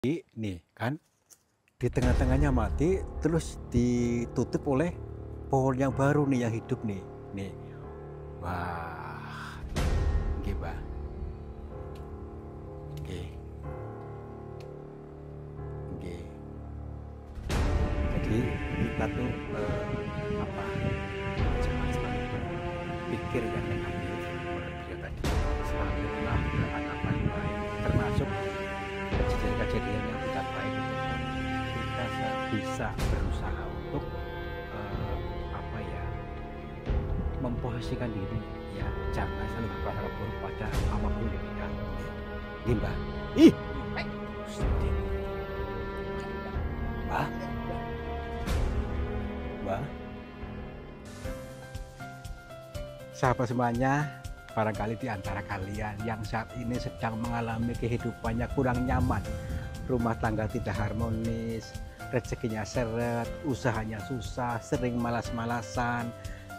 Nih kan, di tengah-tengahnya mati, terus ditutup oleh pohon yang baru nih, yang hidup nih. Nih, wah, nggih, Mbah, nggih, nggih. Jadi kita tuh, apa, jangan selalu berpikir yang negatif seperti yang tadi, selalulah beranggapan baik, termasuk kejadian-kejadian yang tidak baik itu pun kita bisa berusaha untuk, apa ya, memposisikan diri, ya jangan selalu berprasangka buruk pada apapun yang kita nggih, Mbah. Ih, sedih, Mbah, Mbah. Sahabat semuanya, barangkali di antara kalian yang saat ini sedang mengalami kehidupannya kurang nyaman, rumah tangga tidak harmonis, rezekinya seret, usahanya susah, sering malas-malasan,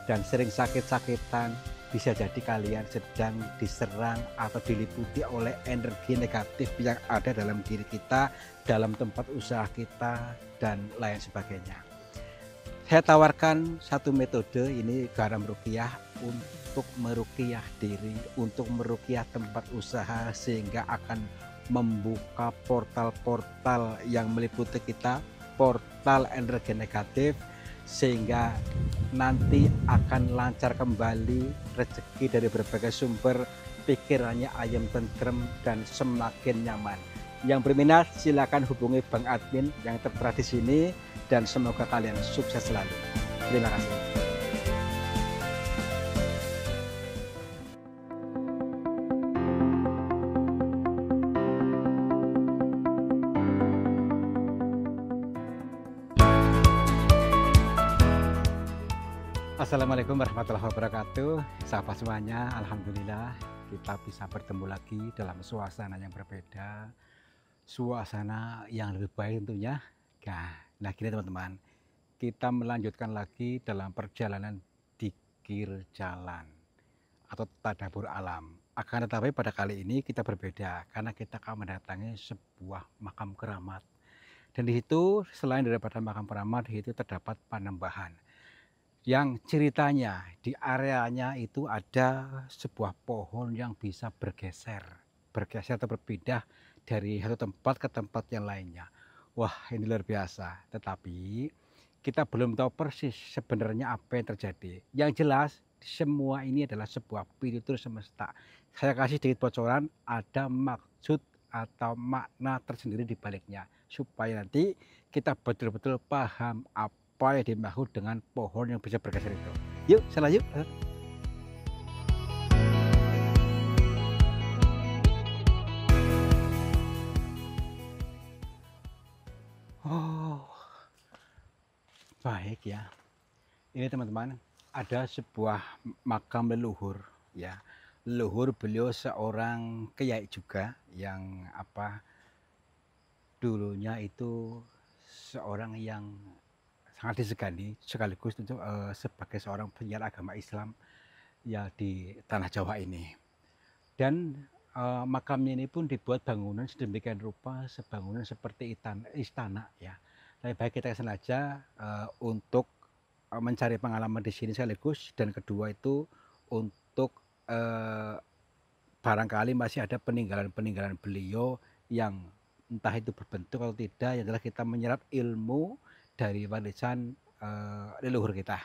dan sering sakit-sakitan, bisa jadi kalian sedang diserang atau diliputi oleh energi negatif yang ada dalam diri kita, dalam tempat usaha kita, dan lain sebagainya. Saya tawarkan satu metode, ini garam ruqyah, untuk meruqyah diri, untuk meruqyah tempat usaha, sehingga akan membuka portal-portal yang meliputi kita, portal energi negatif, sehingga nanti akan lancar kembali rezeki dari berbagai sumber, pikirannya ayam tentrem dan semakin nyaman. Yang berminat silakan hubungi Bang Admin yang tertera di sini, dan semoga kalian sukses selalu. Terima kasih. Assalamualaikum warahmatullahi wabarakatuh. Sahabat semuanya, alhamdulillah kita bisa bertemu lagi dalam suasana yang berbeda, suasana yang lebih baik tentunya. Nah gini teman-teman, kita melanjutkan lagi dalam perjalanan dikir jalan atau tadabur alam. Akan tetapi pada kali ini kita berbeda karena kita akan mendatangi sebuah makam keramat. Dan di situ selain daripada makam keramat, di situ terdapat panembahan. Yang ceritanya di areanya itu ada sebuah pohon yang bisa bergeser atau berpindah dari satu tempat ke tempat yang lainnya. Wah, ini luar biasa. Tetapi kita belum tahu persis sebenarnya apa yang terjadi. Yang jelas semua ini adalah sebuah pitutur semesta. Saya kasih sedikit bocoran, ada maksud atau makna tersendiri di baliknya, supaya nanti kita betul-betul paham apa yang dimaksud dengan pohon yang bisa bergeser itu. Yuk, sana yuk. Oh, baik ya. Ini teman-teman, ada sebuah makam leluhur ya. Leluhur beliau seorang kiai juga yang dulunya itu seorang yang sangat disegani, sekaligus tentu sebagai seorang penyiar agama Islam ya di tanah Jawa ini. Dan makamnya ini pun dibuat bangunan sedemikian rupa, sebangunan seperti istana ya. Lebih baik kita sengaja untuk mencari pengalaman di sini sekaligus, dan kedua itu untuk barangkali masih ada peninggalan-peninggalan beliau yang entah itu berbentuk atau tidak, yang adalah kita menyerap ilmu dari warisan leluhur kita.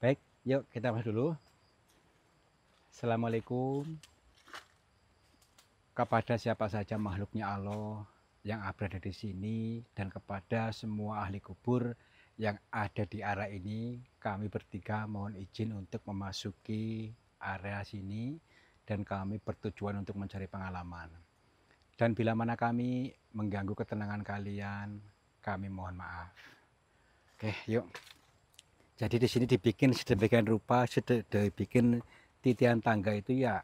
Baik, yuk kita masuk dulu. Assalamualaikum kepada siapa saja makhluknya Allah yang berada di sini, dan kepada semua ahli kubur yang ada di area ini. Kami bertiga mohon izin untuk memasuki area sini, dan kami bertujuan untuk mencari pengalaman. Dan bila mana kami mengganggu ketenangan kalian, kami mohon maaf. Oke, yuk. Jadi di sini dibikin sedemikian rupa, dibikin titian tangga itu ya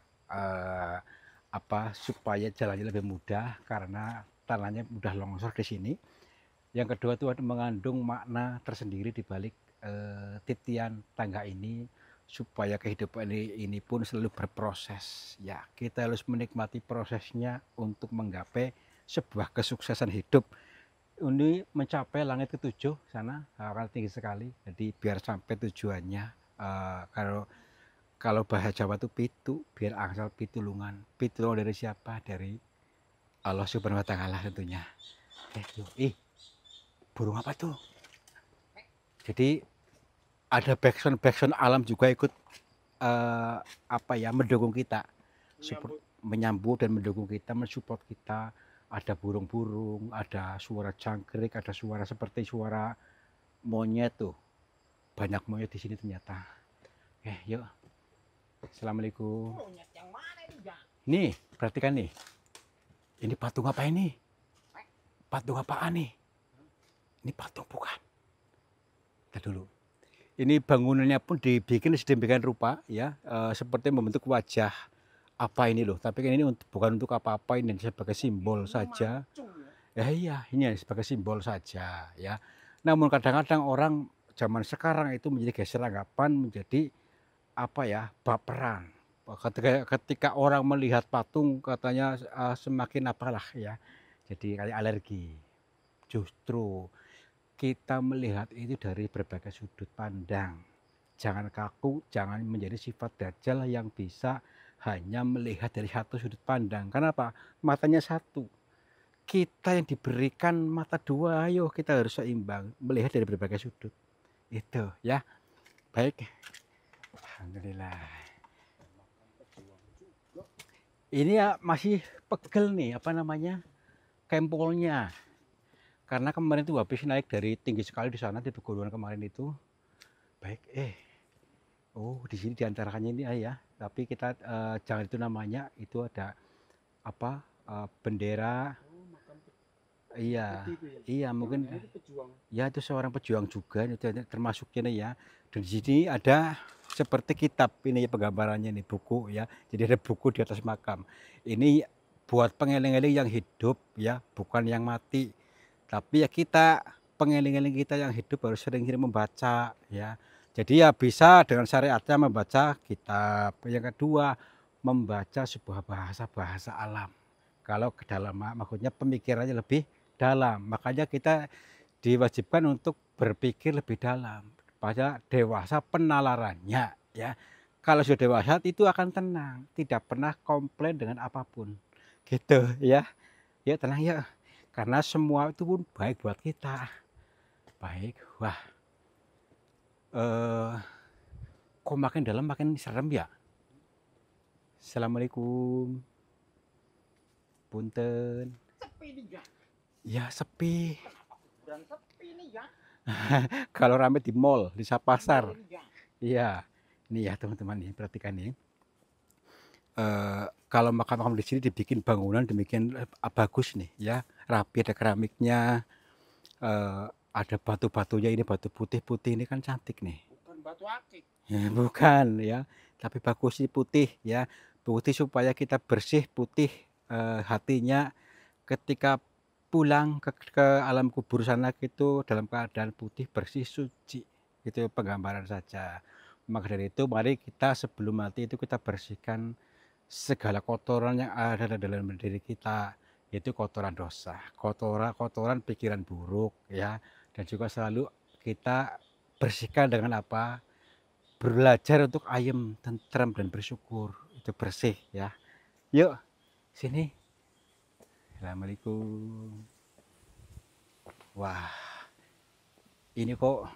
supaya jalannya lebih mudah karena tanahnya mudah longsor di sini. Yang kedua itu mengandung makna tersendiri di balik titian tangga ini, supaya kehidupan ini pun selalu berproses. Ya, kita harus menikmati prosesnya untuk menggapai sebuah kesuksesan hidup. Ini mencapai langit ketujuh sana, akan tinggi sekali. Jadi biar sampai tujuannya, kalau kalau bahasa Jawa itu pitu, biar angsal pitulungan. Pitulungan dari siapa? Dari Allah Subhanahu wa Ta'ala tentunya. Burung apa tuh? Jadi ada backsound alam juga ikut apa ya, mendukung kita, menyambut dan mendukung kita, mensupport kita. Ada burung-burung, ada suara jangkrik, ada suara seperti suara monyet tuh. Banyak monyet di sini ternyata. Yuk. Assalamualaikum. Monyet yang mana ini, Jang? Nih, perhatikan nih. Ini patung apa ini? Patung apaan nih? Ini patung bukan? Kita dulu. Ini bangunannya pun dibikin sedemikian rupa ya, seperti membentuk wajah apa ini loh. Tapi kan ini bukan untuk apa-apa, ini sebagai simbol saja. Ya iya, ini sebagai simbol saja ya. Namun kadang-kadang orang zaman sekarang itu menjadi geser anggapan, menjadi apa ya, baperan. Ketika orang melihat patung katanya semakin apalah ya. Jadi kayak alergi. Justru kita melihat itu dari berbagai sudut pandang. Jangan kaku, jangan menjadi sifat dajjal yang bisa hanya melihat dari satu sudut pandang. Kenapa? Matanya satu. Kita yang diberikan mata dua, ayo kita harus seimbang, melihat dari berbagai sudut. Itu ya. Baik. Alhamdulillah. Ini ya masih pegel nih, apa namanya, kempolnya. Karena kemarin itu habis naik dari tinggi sekali di sana di pegunungan kemarin itu. Baik, oh di sini diantarakannya ini ya. Tapi kita jangan itu namanya, itu ada apa, bendera. Iya, iya mungkin ya itu seorang pejuang juga, itu termasuknya nih ya. Dan di sini ada seperti kitab ini ya, penggambarannya nih, buku ya. Jadi ada buku di atas makam. Ini buat pengeling-eling yang hidup ya, bukan yang mati. Tapi ya kita, pengeling-eling kita yang hidup harus sering-sering membaca ya. Jadi ya bisa dengan syariatnya membaca kitab. Yang kedua, membaca sebuah bahasa alam. Kalau ke dalam, maksudnya pemikirannya lebih dalam. Makanya kita diwajibkan untuk berpikir lebih dalam. Pada dewasa penalarannya ya. Kalau sudah dewasa itu akan tenang, tidak pernah komplain dengan apapun. Gitu ya. Ya tenang ya. Karena semua itu pun baik buat kita. Baik. Wah. Kok makin dalam makin serem ya? Assalamualaikum. Punten. Sepi nih ya. Ya sepi. Dan sepi nih ya. Kalau rame di mall, di pasar. Iya. Ini ya teman-teman nih, perhatikan nih. Kalau makam-makam di sini dibikin bangunan demikian bagus nih ya, rapi, ada keramiknya, ada batu-batunya, ini batu putih-putih ini kan cantik nih. Bukan batu akik. Ya, bukan ya, tapi bagus sih putih ya, putih supaya kita bersih, putih hatinya ketika pulang ke alam kubur sana gitu dalam keadaan putih, bersih, suci. Itu penggambaran saja. Maka dari itu mari kita sebelum mati itu kita bersihkan segala kotoran yang ada dalam diri kita, yaitu kotoran dosa, kotoran pikiran buruk ya, dan juga selalu kita bersihkan dengan apa? Belajar untuk ayem, tentram dan bersyukur, itu bersih ya. Yuk, sini. Assalamualaikum. Wah, ini kok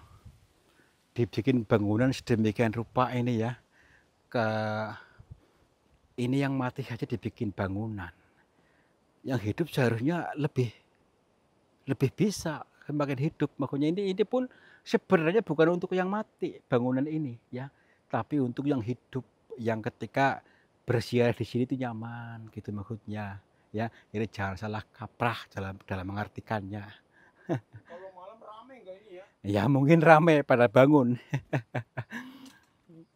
dibikin bangunan sedemikian rupa ini ya. Ini yang mati saja dibikin bangunan. Yang hidup seharusnya lebih bisa semakin hidup. Makanya ini pun sebenarnya bukan untuk yang mati bangunan ini ya, tapi untuk yang hidup, yang ketika bersiar di sini itu nyaman gitu maksudnya ya. Jadi jangan salah kaprah dalam mengartikannya. Kalau malam rame enggak ini ya? Ya mungkin rame pada bangun.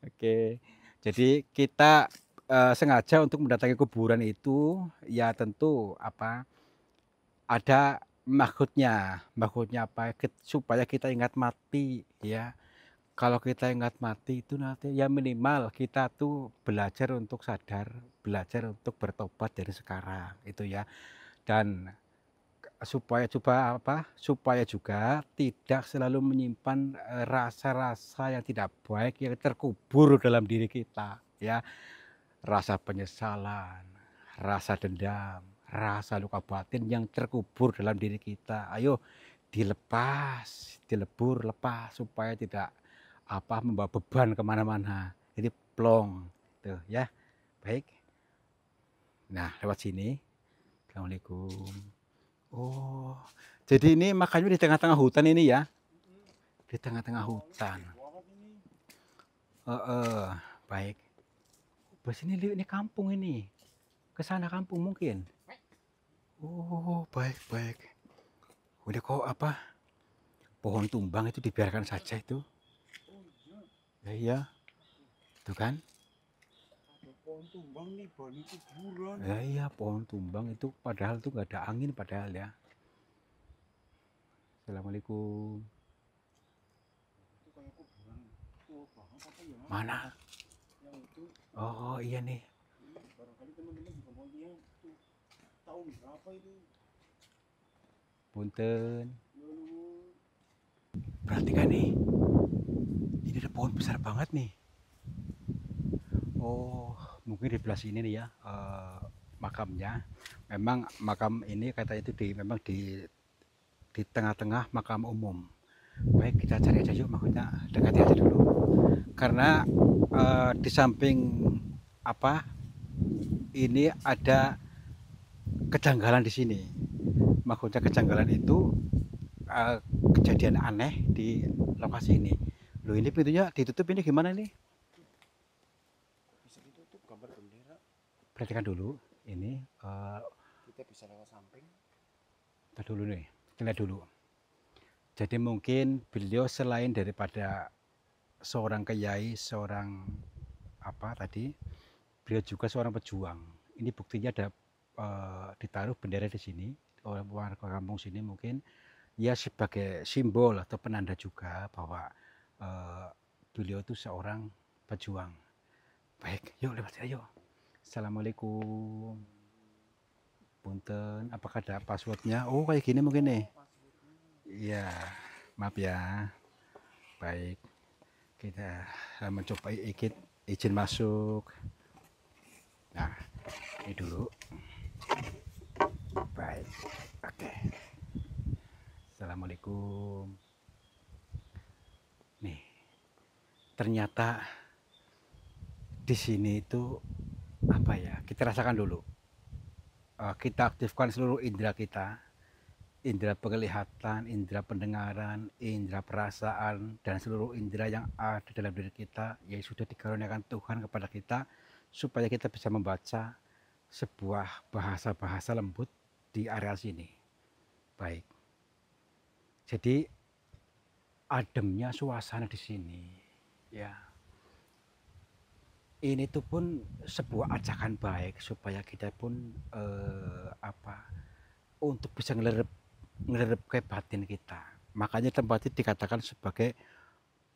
Oke, jadi kita sengaja untuk mendatangi kuburan itu ya tentu apa, ada maksudnya apa, supaya kita ingat mati ya. Kalau kita ingat mati itu nanti ya minimal kita tuh belajar untuk sadar, belajar untuk bertobat dari sekarang itu ya. Dan supaya juga tidak selalu menyimpan, rasa-rasa yang tidak baik yang terkubur dalam diri kita, ya. Rasa penyesalan, rasa dendam, rasa luka batin yang terkubur dalam diri kita. Ayo dilepas, dilebur, lepas supaya tidak, membawa beban kemana mana. Jadi plong, tuh ya. Baik. Nah, lewat sini. Assalamualaikum. Oh, jadi ini makanya di tengah-tengah hutan ini ya? Di tengah-tengah hutan. Baik. Bos ini kampung ini. Ke sana kampung mungkin. Oh, baik, baik. Udah kok pohon tumbang itu dibiarkan saja itu. Ya, iya. Tuh kan? Pohon tumbang nih, bani kuburan. Ya, iya, pohon tumbang itu padahal tuh nggak ada angin padahal ya. Assalamualaikum. Itu kayak kuburan tua banget apa ya, Mas? Mana? Yang itu. Oh, iya nih. Barangkali teman-teman juga mau lihat tuh. Tahun berapa itu? Punten. Lalu Perhatikan nih. Ini ada pohon besar banget nih. Oh, mungkin di belah sini nih ya, makamnya. Memang makam ini katanya itu memang di tengah-tengah makam umum. Baik, kita cari aja yuk, maksudnya dekati aja dulu. Karena di samping ini ada kejanggalan di sini. Maksudnya kejanggalan itu kejadian aneh di lokasi ini. Loh, ini pintunya ditutup, ini gimana nih? bisa ditutup gambar bendera. Perhatikan dulu, ini Kita bisa lewat samping. kita dulu nih, kita lihat dulu. Jadi mungkin beliau selain daripada seorang kiai, seorang beliau juga seorang pejuang. Ini buktinya ada ditaruh bendera di sini. Orang warga kampung sini mungkin ya sebagai simbol atau penanda juga bahwa beliau itu seorang pejuang. Baik, yuk lewat ayo. Assalamualaikum. Punten, apakah ada passwordnya? Oh, kayak gini mungkin nih. Iya, maaf ya. Baik, kita mencoba izin masuk. Nah, ini dulu. Baik, oke. Assalamualaikum. Nih, ternyata di sini itu kita rasakan dulu. Kita aktifkan seluruh indera kita, indera penglihatan, indera pendengaran, indera perasaan, dan seluruh indera yang ada dalam diri kita yang sudah dikaruniakan Tuhan kepada kita supaya kita bisa membaca sebuah bahasa-bahasa lembut di area sini. Baik. Jadi ademnya suasana di sini, ya. Ini tuh pun sebuah ajakan baik supaya kita pun untuk bisa ngelerep ke batin kita. Makanya tempat ini dikatakan sebagai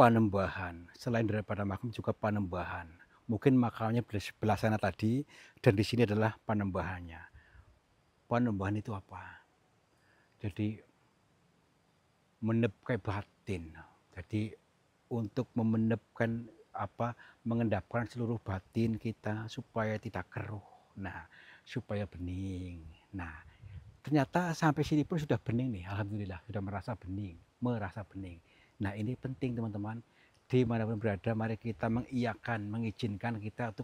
panembahan. Selain daripada makam juga panembahan. Mungkin makamnya di sebelah sana tadi dan di sini adalah panembahannya. Panembahan itu apa? Jadi menepkai batin. Jadi untuk memenepkan mengendapkan seluruh batin kita supaya tidak keruh. Nah, supaya bening. Nah, ternyata sampai sini pun sudah bening nih, alhamdulillah sudah merasa bening. Nah, ini penting teman-teman. Dimanapun berada, mari kita mengiyakan, mengizinkan kita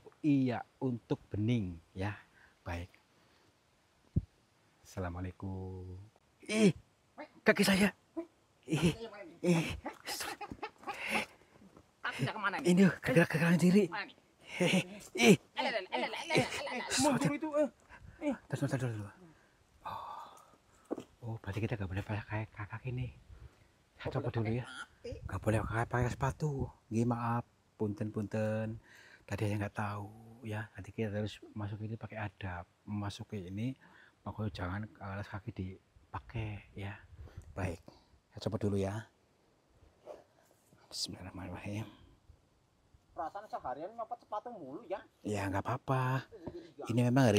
untuk bening, ya. Baik. Assalamualaikum. Kaki saya. Ini gerak-gerakan diri. Terus dulu. Oh, berarti kita nggak boleh pakai kaki ini. Saya coba dulu ya. Nggak boleh pakai sepatu. Maaf, punten. Tadi saya nggak tahu ya. Nanti kita harus masuk ini pakai adab. Memasuki ini, makanya jangan alas kaki dipakai ya. Baik, saya coba dulu ya. Bismillahirrahmanirrahim. Perasaan seharian nyopot sepatu mulu ya? Ya nggak apa-apa. Ini memang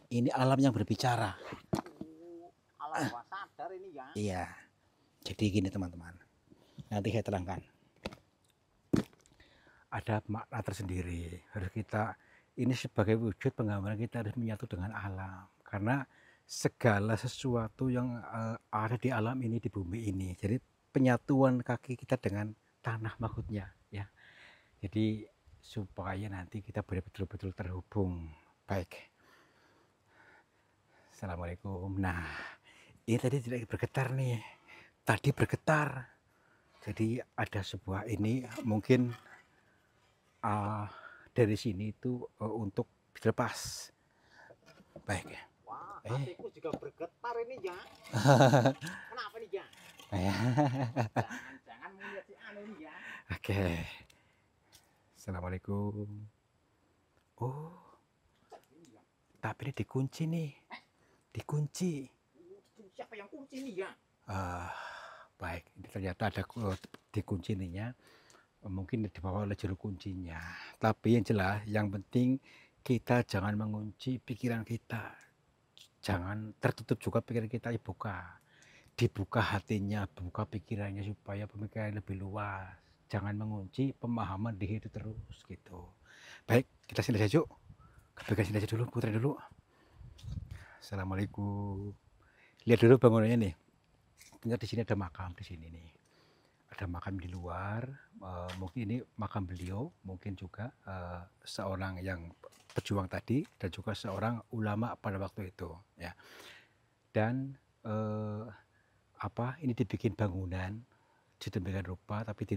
ini alam yang berbicara. Alam bawah ini ya. Iya. Jadi gini teman-teman. Nanti saya terangkan. Ada makna tersendiri. Harus kita ini sebagai wujud penggambaran kita harus menyatu dengan alam. Karena segala sesuatu yang ada di alam ini, di bumi ini. Jadi penyatuan kaki kita dengan tanah maksudnya ya. Jadi supaya nanti kita betul-betul terhubung. Baik. Assalamualaikum. Nah, ini tadi tidak bergetar nih. Tadi bergetar. Jadi ada sebuah ini mungkin dari sini itu untuk dilepas. Baik. Wah, hatiku juga bergetar ini ya. Kenapa nih ya? Jangan mau lihat si anu nih ya. Oke. Assalamualaikum. Oh, tapi ini dikunci nih. Dikunci. Siapa yang kunci nih ya? Baik. Ini ternyata ada dikunci ininya. Mungkin dibawa oleh juru kuncinya. Tapi yang jelas, yang penting kita jangan mengunci pikiran kita. Jangan tertutup juga pikiran kita, dibuka. Dibuka hatinya, buka pikirannya supaya pemikiran lebih luas. Jangan mengunci pemahaman di hidup terus gitu. Baik, kita sini saja yuk. Ke sini aja dulu, putar dulu. Assalamualaikum. Lihat dulu bangunannya nih. Ternyata di sini ada makam di sini nih. Ada makam di luar. Mungkin ini makam beliau, mungkin juga seorang yang pejuang tadi dan juga seorang ulama pada waktu itu ya. Dan ini dibikin bangunan sedemikian rupa tapi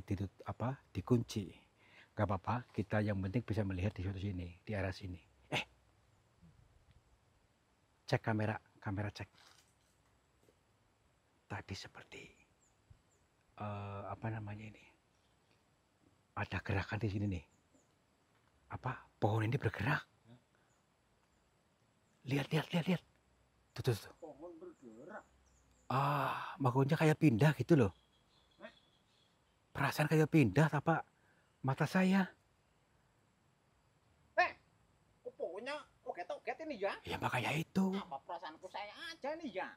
dikunci. Gak apa-apa, kita yang penting bisa melihat di sini, di arah sini. Cek kamera cek. Tadi seperti ini. Ada gerakan di sini nih. Pohon ini bergerak. Lihat. Tuh. Pohon bergerak. Makanya kayak pindah gitu loh. Perasaan kayak pindah apa mata saya. Pohonnya oget-oget ini ya. Ya makanya itu. Apa perasaanku saya aja nih ya.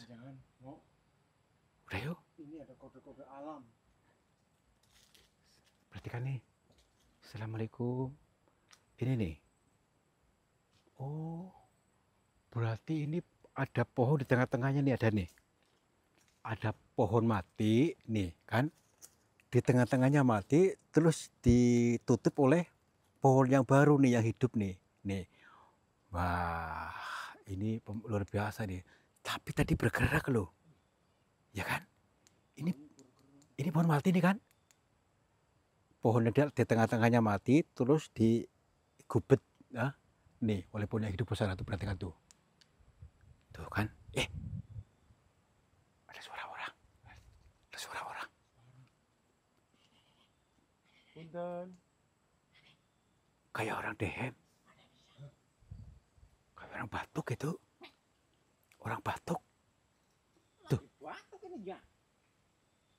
Jangan. Udah yuk. Ini ada kode-kode alam. Perhatikan nih. Assalamualaikum. Ini nih. Oh. Berarti ini ada pohon di tengah-tengahnya nih, ada nih. Ada pohon mati nih kan. Di tengah-tengahnya mati terus ditutup oleh pohon yang baru nih yang hidup nih. Nih. Wah, ini luar biasa nih. Tapi tadi bergerak loh. Ya kan? Ini pohon mati nih kan? Pohonnya di tengah-tengahnya mati terus digubet ya. Nih, oleh pohon yang hidup besar tuh, perhatikan tuh. Tuh kan? Ada suara orang. Punten. Kayak orang dehem. Kayak orang batuk itu. Orang batuk. Tuh. Batuk ini ya.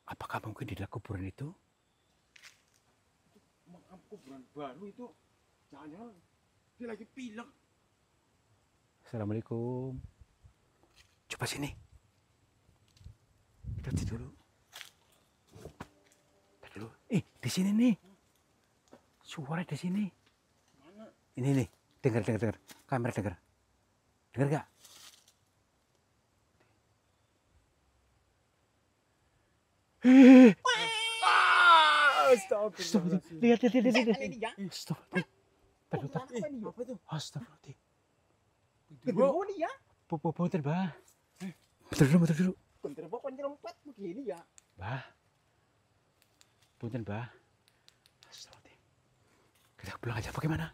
Apakah mungkin di dalam kuburan itu? Makam kuburan baru itu. Jangan-jangan dia lagi pilek. Assalamualaikum. Coba sini. Kita dulu. Di sini nih. Suara di sini. Mana? Ini nih. Dengar. Kamera dengar. Dengar gak? Astagfirullah. Lihat. Astagfirullah. Apa itu? Astagfirullah. Genderuwo nih ya. Punten, Bah. Bentar dulu. Genderuwo kok nyerempet begini ya. Bah. Punten, Bah. Astagfirullah. Kita pulang aja bagaimana?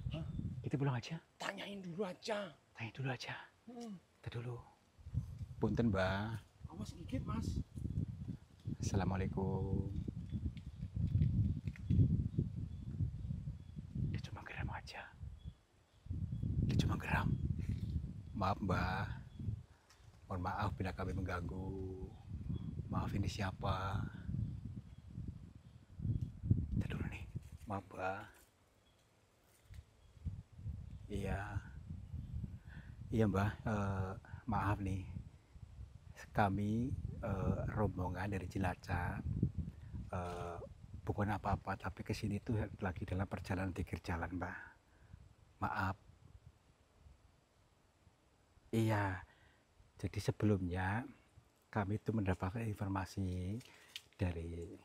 Kita pulang aja. Tanyain dulu aja. Kita dulu. Punten, Bah. Awas gigit, Mas. Assalamualaikum. Dia cuma geram aja. Maaf, Mbak. Mohon maaf bila kami mengganggu. Maaf, ini siapa? Kita dulu nih. Maaf, Mbak. Iya, Mbak. Maaf nih. Kami rombongan dari Cilacap, eh, bukan apa-apa, tapi ke sini tuh lagi dalam perjalanan pikir jalan, Mbak. Maaf. Iya, jadi sebelumnya kami itu mendapatkan informasi dari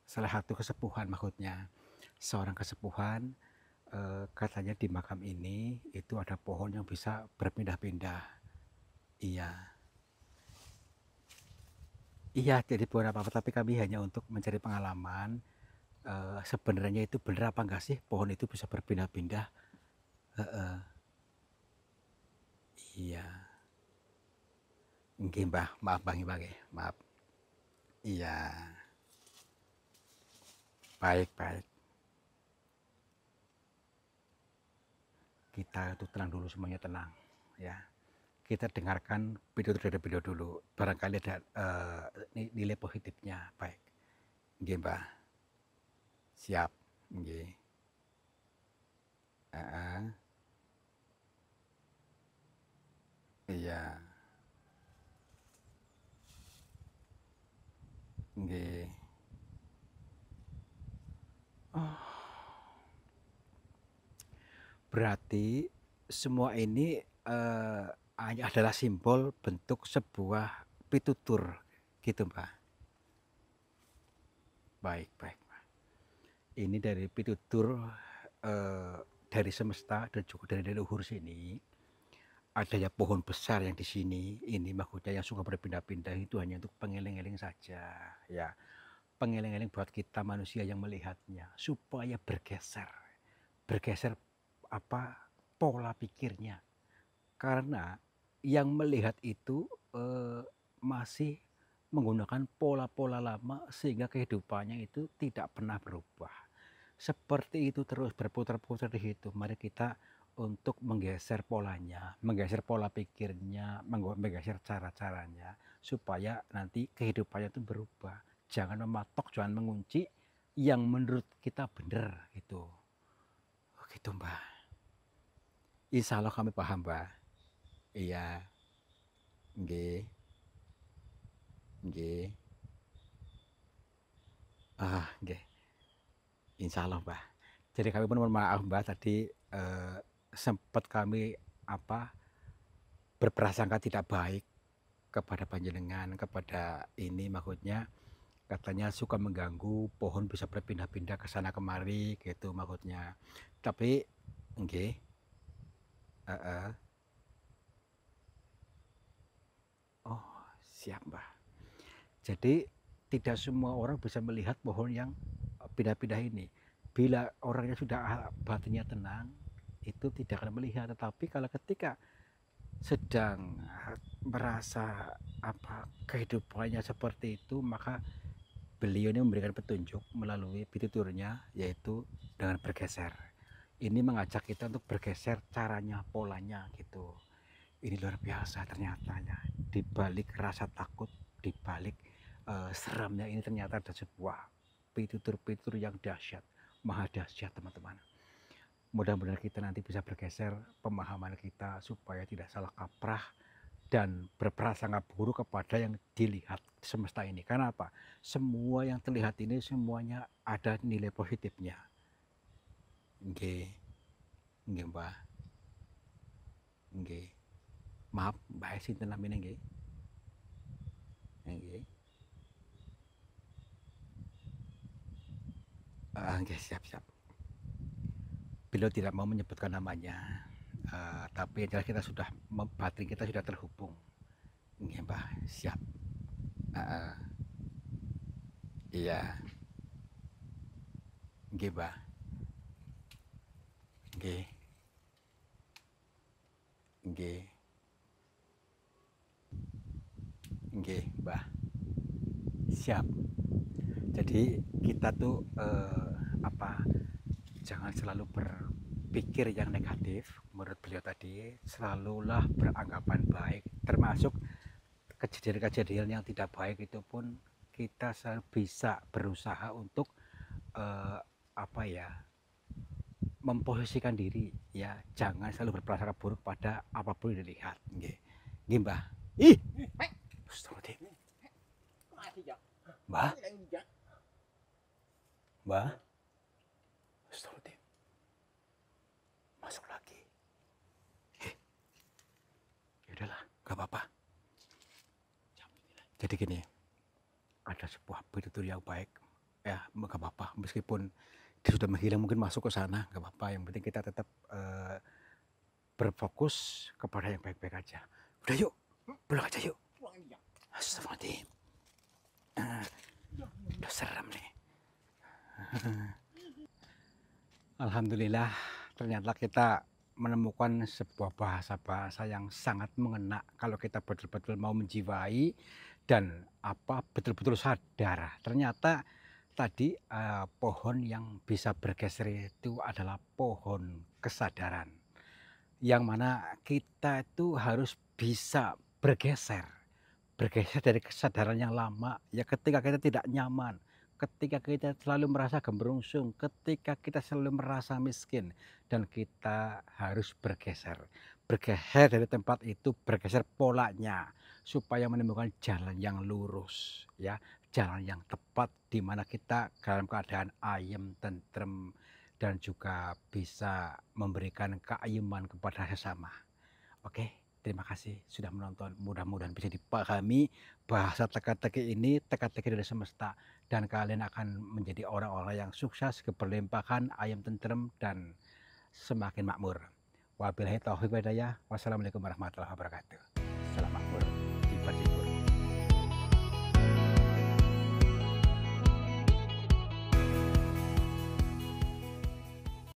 salah satu kesepuhan, maksudnya seorang kesepuhan, katanya di makam ini itu ada pohon yang bisa berpindah-pindah. Iya, iya, jadi bukan apa-apa, tapi kami hanya untuk mencari pengalaman. Sebenarnya itu benar apa enggak sih pohon itu bisa berpindah-pindah? Heeh, iya, nggih Mbah, maaf Mbah nggih, maaf. Iya, baik baik. Kita itu tenang dulu, semuanya tenang, ya. Kita dengarkan video dari video dulu. Barangkali ada nilai positifnya. Baik, nggih Mbah. Siap, nggih. Heeh, iya, nggih. Oh, berarti semua ini hanya adalah simbol bentuk sebuah pitutur, gitu Mbak. Baik, baik. Ini dari pitutur dari semesta dan juga dari leluhur sini. Adanya pohon besar yang di sini, ini maksudnya yang suka berpindah-pindah itu hanya untuk pengeling-eling saja, ya. Pengeling-eling buat kita manusia yang melihatnya supaya bergeser, bergeser apa pola pikirnya. Karena yang melihat itu masih menggunakan pola-pola lama sehingga kehidupannya itu tidak pernah berubah. Seperti itu terus berputar-putar di situ. Mari kita untuk menggeser polanya, menggeser pola pikirnya, menggeser cara-caranya supaya nanti kehidupannya itu berubah. Jangan mematok, jangan mengunci yang menurut kita benar gitu. Oh, gitu Mbak. Insya Allah kami paham Mbak. Iya, nggih, nggih. Ah, nggih. Insya Allah Mbak. Jadi kami pun mohon maaf Mbak tadi sempat kami apa berprasangka tidak baik kepada panjenengan, kepada ini maksudnya katanya suka mengganggu, pohon bisa berpindah-pindah ke sana kemari gitu maksudnya. Tapi nggih, heeh. Oh, siap Mbah. Jadi tidak semua orang bisa melihat pohon yang pindah-pindah ini. Bila orangnya sudah batinnya tenang, itu tidak akan melihat. Tetapi kalau ketika sedang merasa apa kehidupannya seperti itu, maka beliau ini memberikan petunjuk melalui pituturnya, yaitu dengan bergeser. Ini mengajak kita untuk bergeser caranya, polanya gitu. Ini luar biasa ternyata ya. Di balik rasa takut, di balik seramnya ini ternyata ada sebuah pitutur-pitutur yang dahsyat, maha dahsyat teman-teman. Mudah-mudahan kita nanti bisa bergeser pemahaman kita supaya tidak salah kaprah dan berprasangka buruk kepada yang dilihat semesta ini. Karena apa? Semua yang terlihat ini semuanya ada nilai positifnya. Nggih, nggih Mbah. Nggih. Maaf, Mbah sinten namine nggih? Nggih. Nggih, siap-siap. Beliau tidak mau menyebutkan namanya. Tapi yang jelas kita sudah batin kita sudah terhubung. Nggih, Mbah. Siap. Iya. Nggih, Mbah. Nggih. Nggih. Nggih, Mbah. Siap. Jadi kita tuh apa? Jangan selalu berpikir yang negatif. Menurut beliau tadi, selalulah beranggapan baik, termasuk kejadian-kejadian yang tidak baik itu pun kita bisa berusaha untuk apa ya, memposisikan diri ya, jangan selalu berprasangka buruk pada apapun yang dilihat. Nggih. Nggih, Mbah. Ih, Astagfirullahaladzim. Mati ya. Mbah, Ya. Mbah. Astagfirullahaladzim. Masuk lagi. Ya udahlah, gak apa-apa. Jadi gini, ada sebuah fitur yang baik. Ya, gak apa-apa. Meskipun dia sudah menghilang, mungkin masuk ke sana, gak apa-apa. Yang penting kita tetap berfokus kepada yang baik-baik aja. Udah yuk, pulang aja yuk. Pulang ya. Astagfirullahaladzim. Udah serem nih. Alhamdulillah, ternyata kita menemukan sebuah bahasa-bahasa yang sangat mengena kalau kita betul-betul mau menjiwai dan betul-betul sadar. Ternyata tadi pohon yang bisa bergeser itu adalah pohon kesadaran. Yang mana kita itu harus bisa bergeser dari kesadaran yang lama. Ya ketika kita tidak nyaman, ketika kita selalu merasa gemerungsung, ketika kita selalu merasa miskin, dan kita harus bergeser dari tempat itu, bergeser polanya supaya menemukan jalan yang lurus, ya, jalan yang tepat di mana kita dalam keadaan ayem, tentrem, dan juga bisa memberikan keayuman kepada sesama. Oke, terima kasih sudah menonton. Mudah-mudahan bisa dipahami bahasa teka-teki ini, teka-teki dari semesta. Dan kalian akan menjadi orang-orang yang sukses, keberlimpahan, ayam tentrem, dan semakin makmur. Wabillahi taufiq wal hidayah. Wassalamualaikum warahmatullahi wabarakatuh. Salam makmur.